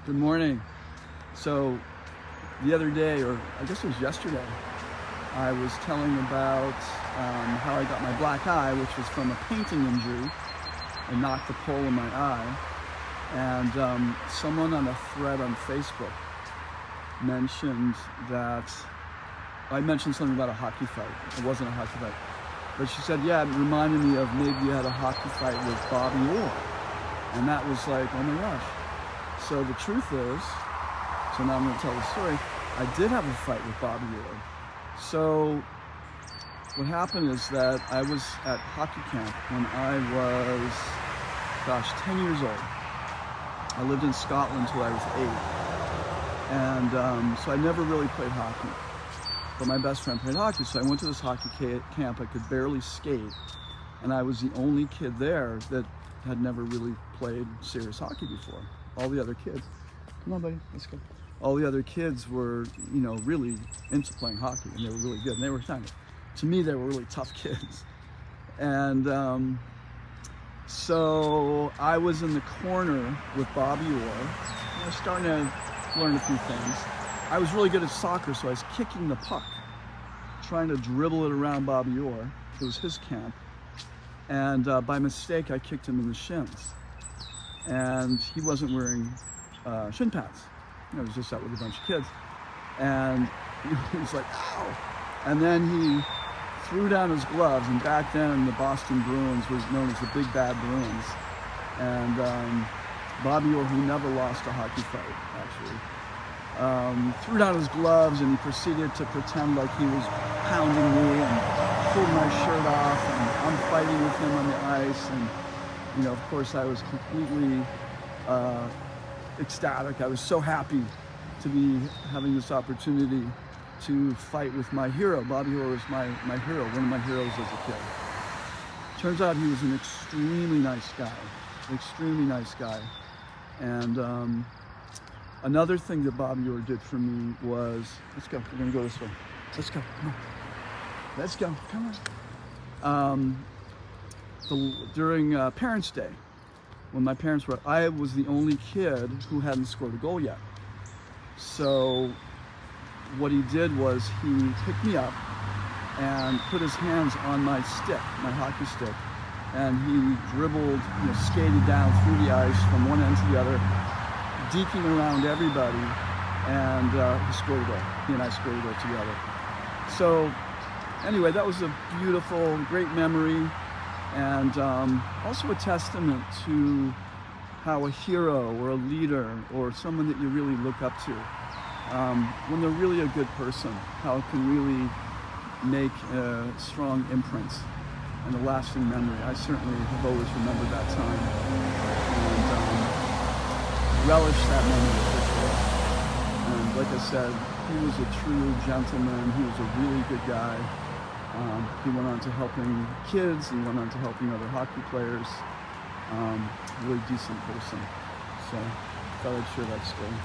Good morning. So the other day, or I guess it was yesterday, I was telling about how I got my black eye, which was from a painting injury. I knocked the pole in my eye, and someone on a thread on Facebook mentioned that I mentioned something about a hockey fight. It wasn't a hockey fight, but she said, yeah, it reminded me of maybe you had a hockey fight with Bobby Orr. And that was like, oh my gosh. So the truth is, so now I'm going to tell the story, I did have a fight with Bobby Orr. So what happened is that I was at hockey camp when I was, 10 years old. I lived in Scotland till I was 8. And so I never really played hockey. But my best friend played hockey, so I went to this hockey camp. I could barely skate, and I was the only kid there that had never really played serious hockey before. All the other kids, come on buddy, let's go. All the other kids were, really into playing hockey, and they were really good. And they were to me, they were really tough kids. And so I was in the corner with Bobby Orr. I was starting to learn a few things. I was really good at soccer, so I was kicking the puck, trying to dribble it around Bobby Orr. It was his camp. And by mistake, I kicked him in the shins. And he wasn't wearing shin pads. He was just out with a bunch of kids. And he was like, ow! And then he threw down his gloves, and back then the Boston Bruins was known as the Big Bad Bruins. And Bobby Orr, who never lost a hockey fight, actually, threw down his gloves, and he proceeded to pretend like he was pounding me and pulled my shirt off, and I'm fighting with him on the ice. And of course I was completely ecstatic. I was so happy to be having this opportunity to fight with my hero. Bobby Orr was my hero, one of my heroes as a kid. Turns out he was an extremely nice guy. And another thing that Bobby Orr did for me was, let's go, we're gonna go this way. Let's go, come on. Let's go, come on. During Parents' Day, when my parents were, I was the only kid who hadn't scored a goal yet. So what he did was he picked me up and put his hands on my stick, my hockey stick, and he dribbled, skated down through the ice from one end to the other, deking around everybody, and he scored a goal. He and I scored a goal together. So anyway, that was a beautiful, great memory, and also a testament to how a hero or a leader or someone that you really look up to, when they're really a good person, how it can really make a strong imprint and a lasting memory. I certainly have always remembered that time and relish that memory for sure. And like I said, he was a true gentleman. He was a really good guy. He went on to helping kids. He went on to helping other hockey players. Really decent person. So I thought I'd share that story.